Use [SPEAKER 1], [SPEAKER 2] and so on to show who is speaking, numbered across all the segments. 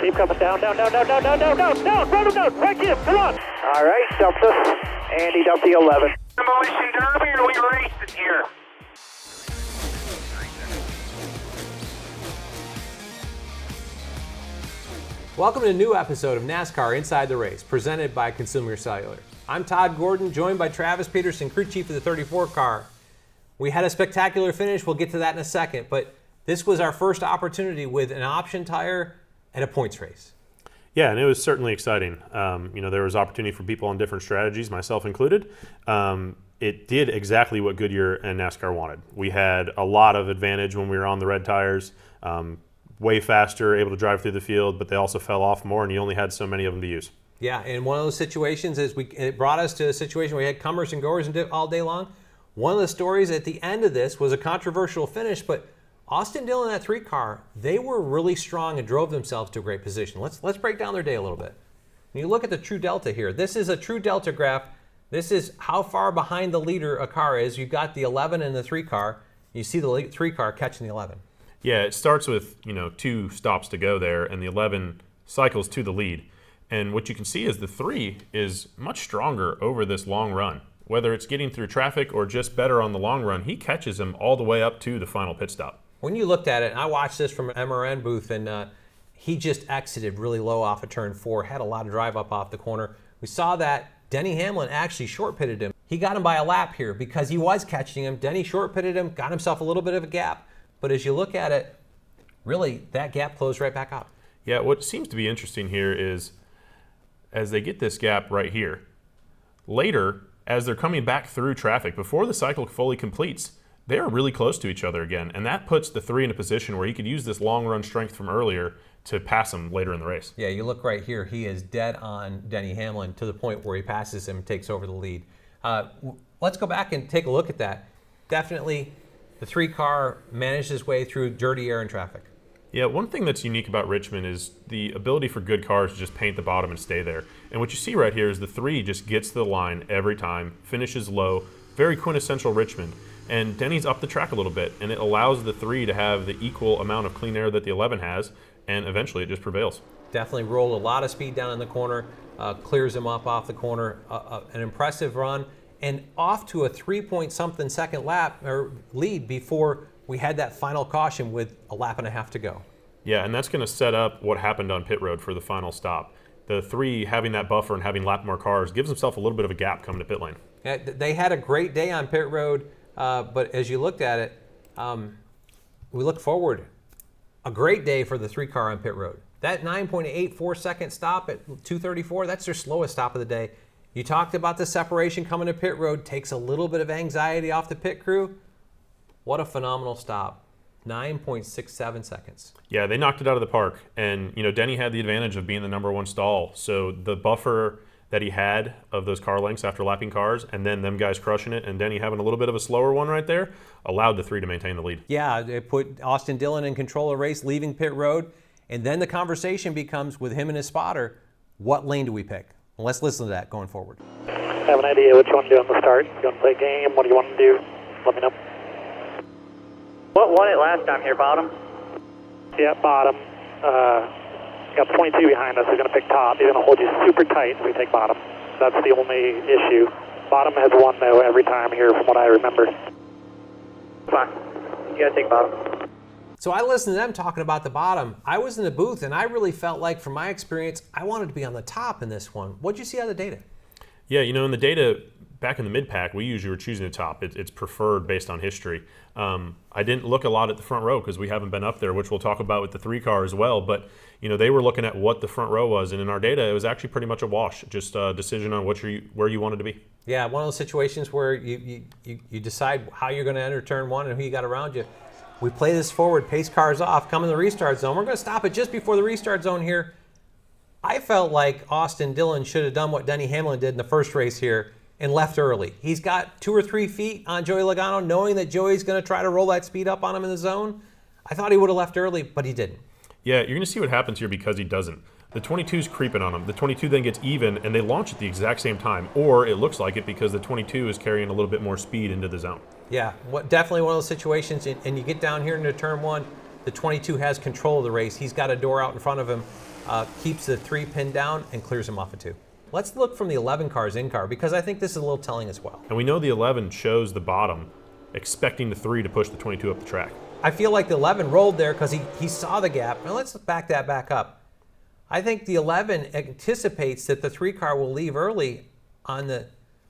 [SPEAKER 1] Keep coming down, down, run him down, right in, come on. All right, Delta, Andy, Delta 11.
[SPEAKER 2] Demolition Derby, or we racing here?
[SPEAKER 3] Welcome to a new episode of NASCAR Inside the Race, presented by Consumer Cellular. I'm Todd Gordon, joined by Travis Peterson, crew chief of the 34 car. We had a spectacular finish, we'll get to that in a second, but this was our first opportunity with an option tire and a points race.
[SPEAKER 4] Yeah, and it was certainly exciting. There was opportunity for people on different strategies, myself included. It did exactly what Goodyear and NASCAR wanted. We had a lot of advantage when we were on the red tires, way faster, able to drive through the field, but they also fell off more, and you only had so many of them to use.
[SPEAKER 3] Yeah, and one of those situations is it brought us to a situation where we had comers and goers all day long. One of the stories at the end of this was a controversial finish, but Austin Dillon in that 3 car, they were really strong and drove themselves to a great position. Let's break down their day a little bit. When you look at the True Delta here, this is a True Delta graph. This is how far behind the leader a car is. You've got the 11 and the 3 car. You see the 3 car catching the 11.
[SPEAKER 4] Yeah, it starts with 2 stops to go there, and the 11 cycles to the lead. And what you can see is the 3 is much stronger over this long run. Whether it's getting through traffic or just better on the long run, he catches him all the way up to the final pit stop.
[SPEAKER 3] When you looked at it, and I watched this from an MRN booth, and he just exited really low off of turn 4, had a lot of drive up off the corner. We saw that Denny Hamlin actually short pitted him. He got him by a lap here because he was catching him. Denny short pitted him, got himself a little bit of a gap. But as you look at it, really, that gap closed right back up.
[SPEAKER 4] Yeah, what seems to be interesting here is as they get this gap right here, later, as they're coming back through traffic, before the cycle fully completes, they are really close to each other again. And that puts the 3 in a position where he could use this long run strength from earlier to pass him later in the race.
[SPEAKER 3] Yeah, you look right here, he is dead on Denny Hamlin to the point where he passes him and takes over the lead. Let's go back and take a look at that. Definitely, the 3 car managed his way through dirty air and traffic.
[SPEAKER 4] Yeah, one thing that's unique about Richmond is the ability for good cars to just paint the bottom and stay there. And what you see right here is the 3 just gets to the line every time, finishes low, very quintessential Richmond. And Denny's up the track a little bit, and it allows the 3 to have the equal amount of clean air that the 11 has, and eventually it just prevails.
[SPEAKER 3] Definitely rolled a lot of speed down in the corner, clears him up off the corner, an impressive run, and off to a 3-point-something second lap or lead before we had that final caution with a lap and a half to go.
[SPEAKER 4] Yeah, and that's going to set up what happened on pit road for the final stop. The 3 having that buffer and having lap more cars gives himself a little bit of a gap coming to pit lane.
[SPEAKER 3] Yeah, they had a great day on pit road, but as you looked at it, we look forward. A great day for the 3 car on pit road. That 9.84 second stop at 2:34, that's their slowest stop of the day. You talked about the separation coming to pit road, takes a little bit of anxiety off the pit crew. What a phenomenal stop. 9.67 seconds.
[SPEAKER 4] Yeah, they knocked it out of the park. And, Denny had the advantage of being the number 1 stall. So the buffer that he had of those car lengths after lapping cars, and then them guys crushing it, and Denny having a little bit of a slower one right there, allowed the 3 to maintain the lead.
[SPEAKER 3] Yeah, it put Austin Dillon in control of the race, leaving pit road. And then the conversation becomes with him and his spotter, what lane do we pick? Well, let's listen to that going forward.
[SPEAKER 1] Have an idea what you want to do on the start? You want to play a game? What do you want to do? Let me know.
[SPEAKER 5] What won it last time here, bottom?
[SPEAKER 1] Yeah, bottom. Got 22 behind us. He's going to pick top. He's going to hold you super tight if we take bottom. That's the only issue. Bottom has won, though, every time here from what I remember.
[SPEAKER 5] Fine. You got to take bottom.
[SPEAKER 3] So I listened to them talking about the bottom. I was in the booth, and I really felt like, from my experience, I wanted to be on the top in this one. What'd you see out of the data?
[SPEAKER 4] Yeah, in the data, back in the mid-pack, we usually were choosing the top. It's preferred based on history. I didn't look a lot at the front row because we haven't been up there, which we'll talk about with the 3 car as well. But, they were looking at what the front row was. And in our data, it was actually pretty much a wash, just a decision on where you wanted to be.
[SPEAKER 3] Yeah, one of those situations where you decide how you're going to enter turn 1 and who you got around you. We play this forward, pace cars off, come in the restart zone. We're going to stop it just before the restart zone here. I felt like Austin Dillon should have done what Denny Hamlin did in the first race here and left early. He's got 2 or 3 feet on Joey Logano, knowing that Joey's going to try to roll that speed up on him in the zone. I thought he would have left early, but he didn't.
[SPEAKER 4] Yeah, you're going to see what happens here because he doesn't. The 22's creeping on him. The 22 then gets even, and they launch at the exact same time. Or it looks like it because the 22 is carrying a little bit more speed into the zone.
[SPEAKER 3] Yeah, definitely one of those situations, and you get down here into turn 1, the 22 has control of the race. He's got a door out in front of him. keeps the 3 pinned down and clears him off a 2. Let's look from the 11 car's in-car, because I think this is a little telling as well.
[SPEAKER 4] And we know the 11 chose the bottom, expecting the 3 to push the 22 up the track.
[SPEAKER 3] I feel like the 11 rolled there because he saw the gap. Now let's back that back up. I think the 11 anticipates that the 3 car will leave early on the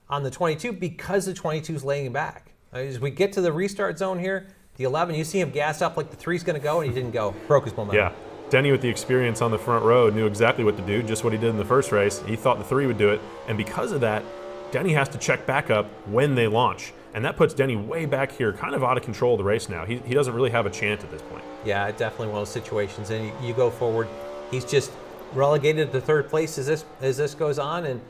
[SPEAKER 3] 22 because the 22 is laying back. As we get to the restart zone here, the 11, you see him gas up like the 3's going to go, and he didn't go. Broke his momentum.
[SPEAKER 4] Yeah. Denny, with the experience on the front row, knew exactly what to do, just what he did in the first race. He thought the 3 would do it, and because of that, Denny has to check back up when they launch. And that puts Denny way back here, kind of out of control of the race now. He doesn't really have a chance at this point.
[SPEAKER 3] Yeah, definitely one of those situations. And you go forward, he's just relegated to 3rd place as this goes on, and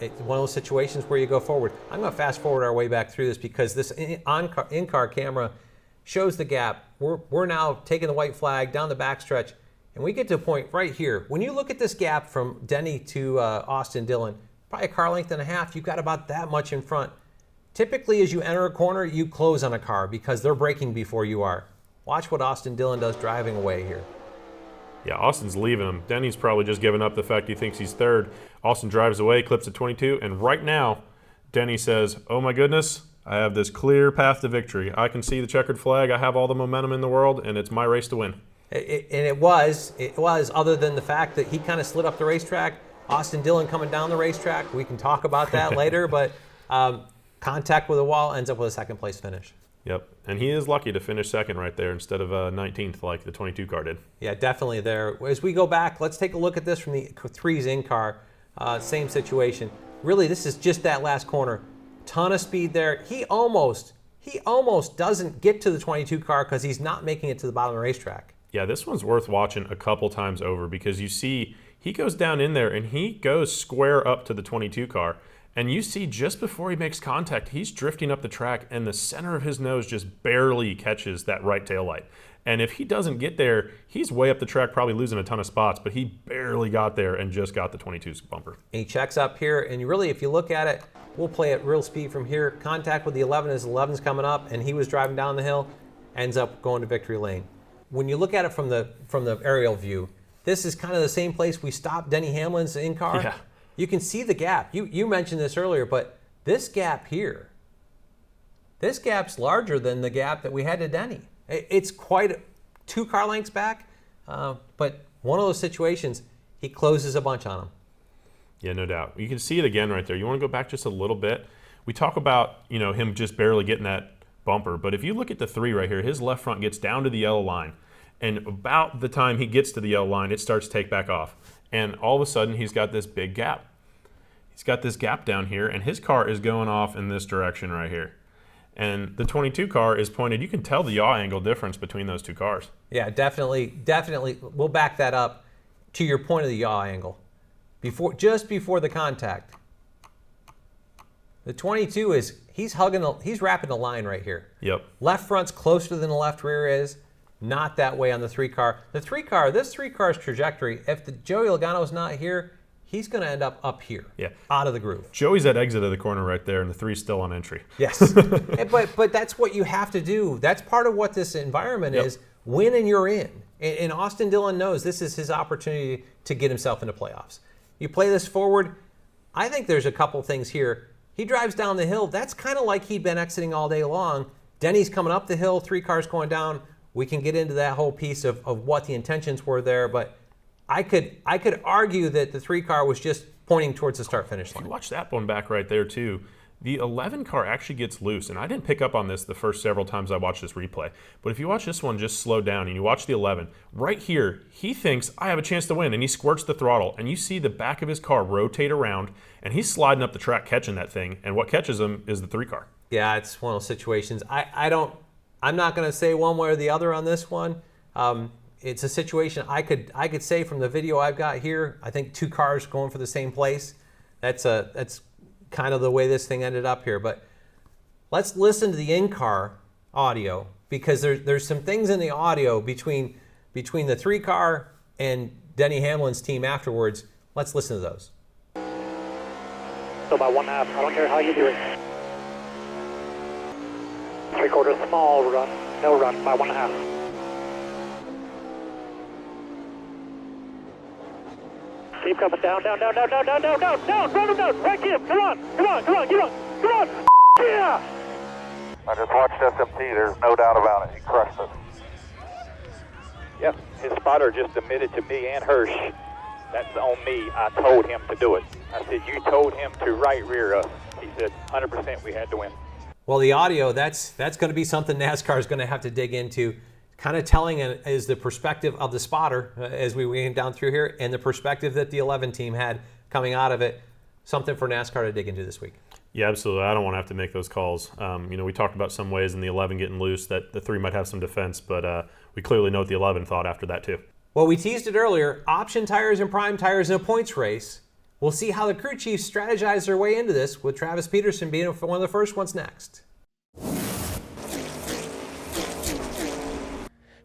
[SPEAKER 3] it's one of those situations where you go forward. I'm going to fast forward our way back through this because this in-car camera shows the gap. We're now taking the white flag down the backstretch, and we get to a point right here. When you look at this gap from Denny to Austin Dillon, probably a car length and a half, you've got about that much in front. Typically, as you enter a corner, you close on a car because they're braking before you are. Watch what Austin Dillon does driving away here.
[SPEAKER 4] Yeah, Austin's leaving him. Denny's probably just giving up the fact he thinks he's 3rd. Austin drives away, clips at 22, and right now, Denny says, oh my goodness, I have this clear path to victory. I can see the checkered flag. I have all the momentum in the world, and it's my race to win.
[SPEAKER 3] It was, other than the fact that he kind of slid up the racetrack. Austin Dillon coming down the racetrack. We can talk about that later, but contact with the wall ends up with a 2nd place finish.
[SPEAKER 4] Yep, and he is lucky to finish 2nd right there instead of 19th like the 22 car did.
[SPEAKER 3] Yeah, definitely there. As we go back, let's take a look at this from the 3's in-car. Same situation. Really, this is just that last corner. Ton of speed there. He almost doesn't get to the 22 car because he's not making it to the bottom of the racetrack.
[SPEAKER 4] Yeah, this one's worth watching a couple times over because you see he goes down in there and he goes square up to the 22 car. And you see just before he makes contact, he's drifting up the track and the center of his nose just barely catches that right tail light. And if he doesn't get there, he's way up the track, probably losing a ton of spots, but he barely got there and just got the 22's bumper.
[SPEAKER 3] And he checks up here, and really, if you look at it, we'll play at real speed from here. Contact with the 11 as the 11's coming up, and he was driving down the hill, ends up going to victory lane. When you look at it from the aerial view, this is kind of the same place we stopped Denny Hamlin's in-car.
[SPEAKER 4] Yeah.
[SPEAKER 3] You can see the gap. You mentioned this earlier, but this gap here, this gap's larger than the gap that we had to Denny. It's quite 2 car lengths back, but one of those situations, he closes a bunch on him.
[SPEAKER 4] Yeah, no doubt. You can see it again right there. You want to go back just a little bit? We talk about, him just barely getting that bumper, but if you look at the 3 right here, his left front gets down to the yellow line, and about the time he gets to the yellow line, it starts to take back off. And all of a sudden, he's got this big gap. He's got this gap down here, and his car is going off in this direction right here. And the 22 car is pointed. You can tell the yaw angle difference between those 2 cars.
[SPEAKER 3] Yeah, definitely. We'll back that up to your point of the yaw angle. Just before the contact, the 22 he's wrapping the line right here.
[SPEAKER 4] Yep.
[SPEAKER 3] Left front's closer than the left rear is. Not that way on the 3 car. This 3 car's trajectory, if the Joey Logano's not here, he's going to end up here, out of the groove.
[SPEAKER 4] Joey's at exit of the corner right there, and the 3's still on entry.
[SPEAKER 3] Yes, but that's what you have to do. That's part of what this environment is. Win and you're in. And Austin Dillon knows this is his opportunity to get himself into playoffs. You play this forward, I think there's a couple things here. He drives down the hill. That's kind of like he'd been exiting all day long. Denny's coming up the hill, 3 cars going down. We can get into that whole piece of what the intentions were there, but I could argue that the 3 car was just pointing towards the start-finish line.
[SPEAKER 4] If you watch that one back right there too, the 11 car actually gets loose, and I didn't pick up on this the first several times I watched this replay, but if you watch this one just slow down and you watch the 11, right here, he thinks, I have a chance to win, and he squirts the throttle, and you see the back of his car rotate around, and he's sliding up the track catching that thing, and what catches him is the 3 car.
[SPEAKER 3] Yeah, it's one of those situations. I'm not going to say one way or the other on this one. It's a situation I could say from the video I've got here. I think 2 cars going for the same place. That's kind of the way this thing ended up here. But let's listen to the in-car audio because there's some things in the audio between the 3 car and Denny Hamlin's team afterwards. Let's listen to those.
[SPEAKER 1] So by 1.5, I don't care how you do it. 3/4 small run, no run by 1.5. Keep coming down. Run him down. Right, Kim. Come on. Yeah!
[SPEAKER 6] I just watched SMT. There's no doubt about it. He crushed us.
[SPEAKER 7] Yep, his spotter just admitted to me and Hirsch. That's on me. I told him to do it. I said, you told him to right rear us. He said, 100% we had to win.
[SPEAKER 3] Well, the audio, that's going to be something NASCAR is going to have to dig into. Kind of telling is the perspective of the spotter as we went down through here, and the perspective that the 11 team had coming out of it. Something for NASCAR to dig into this week.
[SPEAKER 4] Yeah, absolutely. I don't want to have to make those calls. We talked about some ways in the 11 getting loose that the 3 might have some defense, but we clearly know what the 11 thought after that too.
[SPEAKER 3] Well, we teased it earlier. Option tires and prime tires in a points race. We'll see how the crew chiefs strategize their way into this, with Travis Peterson being one of the first ones next.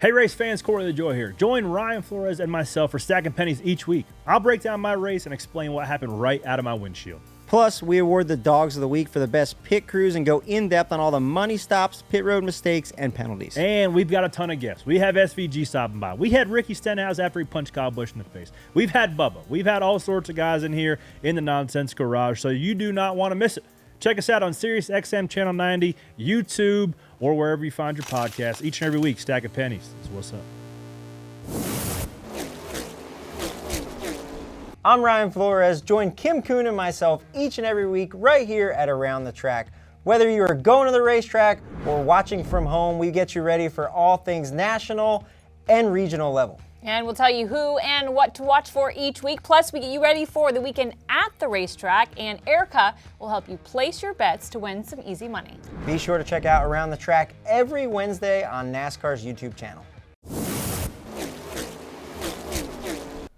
[SPEAKER 8] Hey race fans, Corey the Joy here. Join Ryan Flores and myself for Stacking Pennies each week. I'll break down my race and explain what happened right out of my windshield.
[SPEAKER 9] Plus, we award the Dogs of the Week for the best pit crews and go in-depth on all the money stops, pit road mistakes, and penalties.
[SPEAKER 8] And we've got a ton of guests. We have SVG stopping by. We had Ricky Stenhouse after he punched Kyle Busch in the face. We've had Bubba. We've had all sorts of guys in here in the Nonsense Garage, so you do not want to miss it. Check us out on Sirius XM Channel 90, YouTube, or wherever you find your podcast. Each and every week, Stacking Pennies. That's what's up.
[SPEAKER 9] I'm Ryan Flores. Join Kim Kuhn and myself each and every week right here at Around the Track. Whether you are going to the racetrack or watching from home, we get you ready for all things national and regional level.
[SPEAKER 10] And we'll tell you who and what to watch for each week. Plus, we get you ready for the weekend at the racetrack, and Erica will help you place your bets to win some easy money.
[SPEAKER 9] Be sure to check out Around the Track every Wednesday on NASCAR's YouTube channel.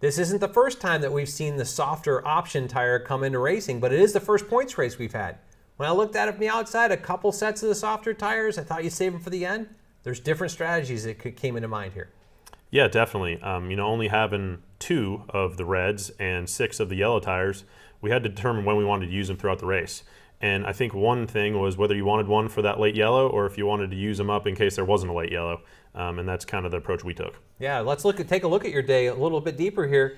[SPEAKER 3] This isn't the first time that we've seen the softer option tire come into racing, but it is the first points race we've had. When I looked at it from the outside, a couple sets of the softer tires, I thought you'd save them for the end. There's different strategies that came into mind here.
[SPEAKER 4] Yeah, definitely. Only having 2 of the reds and 6 of the yellow tires, we had to determine when we wanted to use them throughout the race. And I think one thing was whether you wanted one for that late yellow or if you wanted to use them up in case there wasn't a late yellow. And that's kind of the approach we took.
[SPEAKER 3] Yeah, let's take a look at your day a little bit deeper here.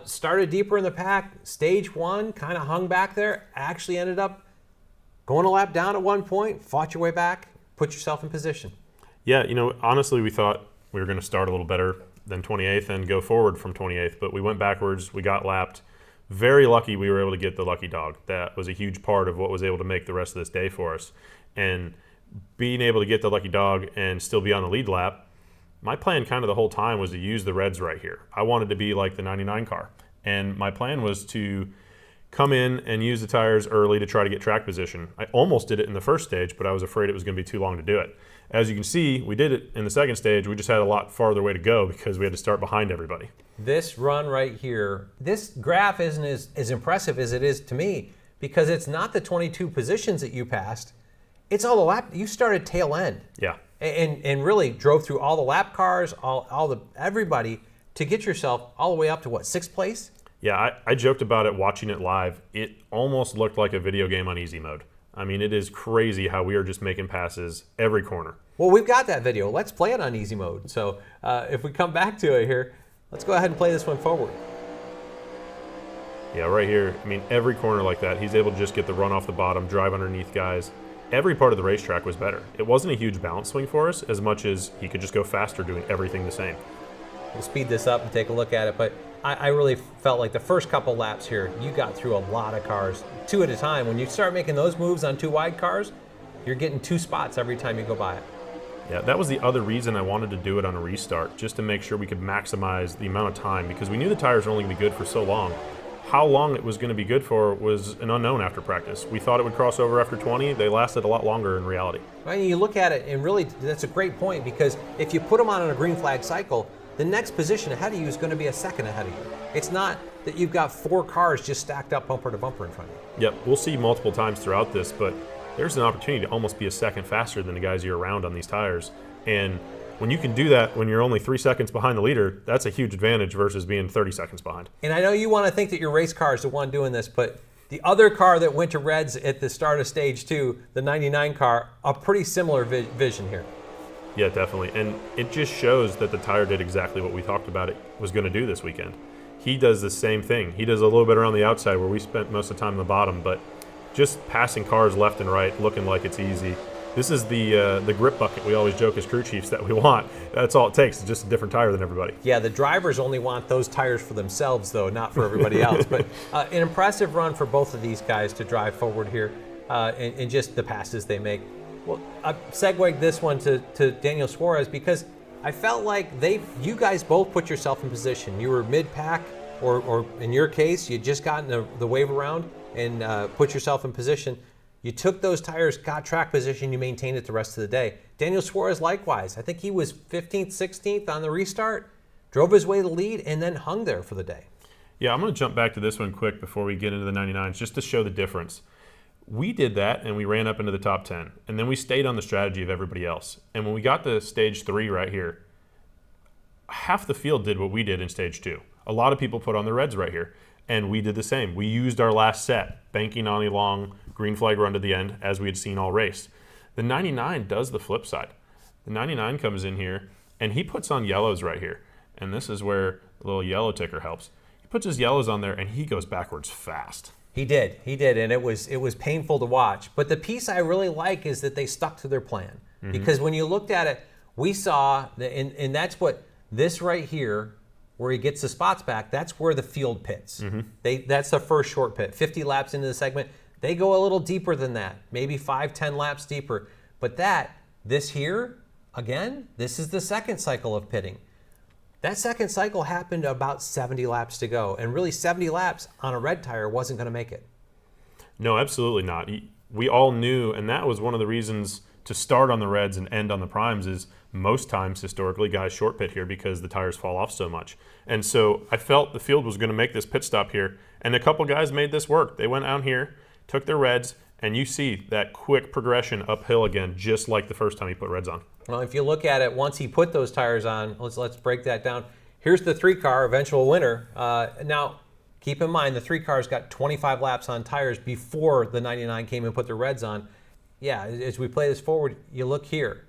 [SPEAKER 3] Started deeper in the pack. Stage 1 kind of hung back there. Actually ended up going a lap down at one point. Fought your way back. Put yourself in position.
[SPEAKER 4] Yeah, honestly, we thought we were going to start a little better than 28th and go forward from 28th. But we went backwards. We got lapped. Very lucky we were able to get the lucky dog. That was a huge part of what was able to make the rest of this day for us. And being able to get the lucky dog and still be on the lead lap, my plan kind of the whole time was to use the reds right here. I wanted to be like the 99 car. And my plan was to come in and use the tires early to try to get track position. I almost did it in the first stage, but I was afraid it was going to be too long to do it. As you can see, we did it in the second stage. We just had a lot farther way to go because we had to start behind everybody.
[SPEAKER 3] This run right here, this graph isn't as impressive as it is to me because it's not the 22 positions that you passed. It's all the lap. You started tail end.
[SPEAKER 4] Yeah.
[SPEAKER 3] And really drove through all the lap cars, everybody to get yourself all the way up to what, 6th place?
[SPEAKER 4] Yeah, I joked about it watching it live. It almost looked like a video game on easy mode. I mean, it is crazy how we are just making passes every corner.
[SPEAKER 3] Well, we've got that video. Let's play it on easy mode. So if we come back to it here, let's go ahead and play this one forward.
[SPEAKER 4] Yeah, right here. I mean, every corner like that, he's able to just get the run off the bottom, drive underneath guys. Every part of the racetrack was better. It wasn't a huge balance swing for us as much as he could just go faster doing everything the same.
[SPEAKER 3] We'll speed this up and take a look at it, but I really felt like the first couple laps here, you got through a lot of cars, 2 at a time. When you start making those moves on 2 wide cars, you're getting 2 spots every time you go by it.
[SPEAKER 4] Yeah, that was the other reason I wanted to do it on a restart, just to make sure we could maximize the amount of time, because we knew the tires were only going to be good for so long. How long it was going to be good for was an unknown after practice. We thought it would cross over after 20. They lasted a lot longer in reality.
[SPEAKER 3] Right, and you look at it, and really, that's a great point, because if you put them on a green flag cycle, the next position ahead of you is going to be a second ahead of you. It's not that you've got 4 cars just stacked up bumper to bumper in front of you.
[SPEAKER 4] Yep, we'll see multiple times throughout this, but there's an opportunity to almost be a second faster than the guys you're around on these tires. And when you can do that when you're only 3 seconds behind the leader, that's a huge advantage versus being 30 seconds behind.
[SPEAKER 3] And I know you want to think that your race car is the one doing this, but the other car that went to reds at the start of stage 2, the 99 car, a pretty similar vision here.
[SPEAKER 4] Yeah, definitely. And it just shows that the tire did exactly what we talked about it was going to do this weekend. he does the same thing. He does a little bit around the outside where we spent most of the time in the bottom, but just passing cars left and right, looking like it's easy. This is the grip bucket we always joke as crew chiefs that we want. That's all it takes. It's just a different tire than everybody.
[SPEAKER 3] Yeah, the drivers only want those tires for themselves, though, not for everybody else. But an impressive run for both of these guys to drive forward here and just the passes they make. Well, I segued this one to Daniel Suarez because I felt like you guys both put yourself in position. You were mid-pack, or in your case, you just gotten the wave around and put yourself in position. You took those tires, got track position, you maintained it the rest of the day. Daniel Suarez likewise. I think he was 15th, 16th on the restart, drove his way to the lead, and then hung there for the day.
[SPEAKER 4] Yeah, I'm going to jump back to this one quick before we get into the 99s, just to show the difference. We did that, and we ran up into the top 10, and then we stayed on the strategy of everybody else. And when we got to stage 3 right here, half the field did what we did in stage 2. A lot of people put on the reds right here, and we did the same. We used our last set, banking on a long green flag run to the end, as we had seen all race. The 99 does the flip side. The 99 comes in here, and he puts on yellows right here. And this is where the little yellow ticker helps. He puts his yellows on there, and he goes backwards fast.
[SPEAKER 3] He did, and it was painful to watch. But the piece I really like is that they stuck to their plan. Mm-hmm. Because when you looked at it, we saw, and that's what this right here, where he gets the spots back, that's where the field pits. Mm-hmm. That's the first short pit, 50 laps into the segment. They go a little deeper than that, maybe 5-10 laps deeper. But this here, again, this is the second cycle of pitting. That second cycle happened about 70 laps to go. And really 70 laps on a red tire wasn't going to make it.
[SPEAKER 4] No, absolutely not. We all knew, and that was one of the reasons to start on the reds and end on the primes is most times historically guys short pit here because the tires fall off so much. And so I felt the field was going to make this pit stop here, and a couple guys made this work. They went out here, took their reds, and you see that quick progression uphill again, just like the first time he put reds on.
[SPEAKER 3] Well, if you look at it, once he put those tires on, let's break that down. Here's the 3-car eventual winner. Now, keep in mind the 3-car's got 25 laps on tires before the 99 came and put their reds on. Yeah, as we play this forward, you look here.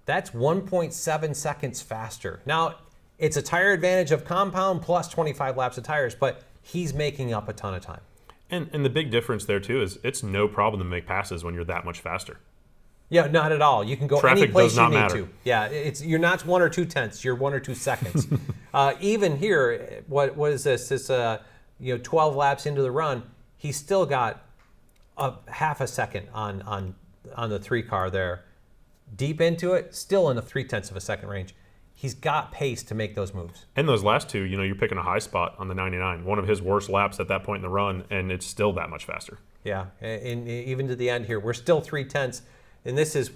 [SPEAKER 3] That's 1.7 seconds faster. Now, it's a tire advantage of compound plus 25 laps of tires, but he's making up a ton of time.
[SPEAKER 4] And the big difference there, too, is it's no problem to make passes when you're that much faster.
[SPEAKER 3] Yeah, not at all. You can go
[SPEAKER 4] Traffic
[SPEAKER 3] any place
[SPEAKER 4] does not
[SPEAKER 3] you need
[SPEAKER 4] matter.
[SPEAKER 3] to. Yeah, you're not 1 or 2 tenths. You're 1 or 2 seconds. Even here, what is this? This 12 laps into the run, he's still got a half a second on the 3-car there. Deep into it, still in the 0.3 of a second range. He's got pace to make those moves.
[SPEAKER 4] And those last two, you're picking a high spot on the 99. One of his worst laps at that point in the run, and it's still that much faster.
[SPEAKER 3] Yeah, and even to the end here, we're still 0.3, and this is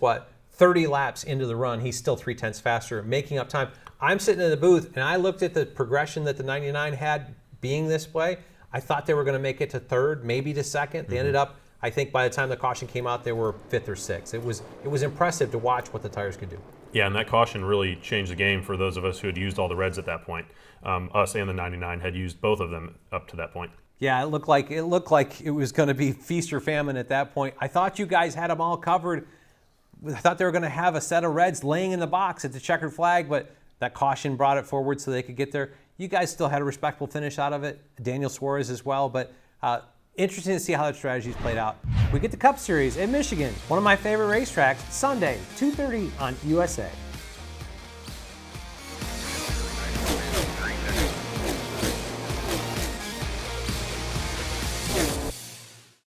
[SPEAKER 3] 30 laps into the run. He's still 0.3 faster, making up time. I'm sitting in the booth, and I looked at the progression that the 99 had being this way. I thought they were going to make it to third, maybe to second. They ended up, I think by the time the caution came out, they were 5th or 6th. It was impressive to watch what the tires could do.
[SPEAKER 4] Yeah, and that caution really changed the game for those of us who had used all the reds at that point. Us and the 99 had used both of them up to that point.
[SPEAKER 3] Yeah, it looked like it was going to be feast or famine at that point. I thought you guys had them all covered. I thought they were going to have a set of reds laying in the box at the checkered flag, but that caution brought it forward so they could get there. You guys still had a respectable finish out of it. Daniel Suarez as well, but interesting to see how that strategy's played out. We get the Cup Series in Michigan, one of my favorite racetracks, Sunday, 2:30 on USA.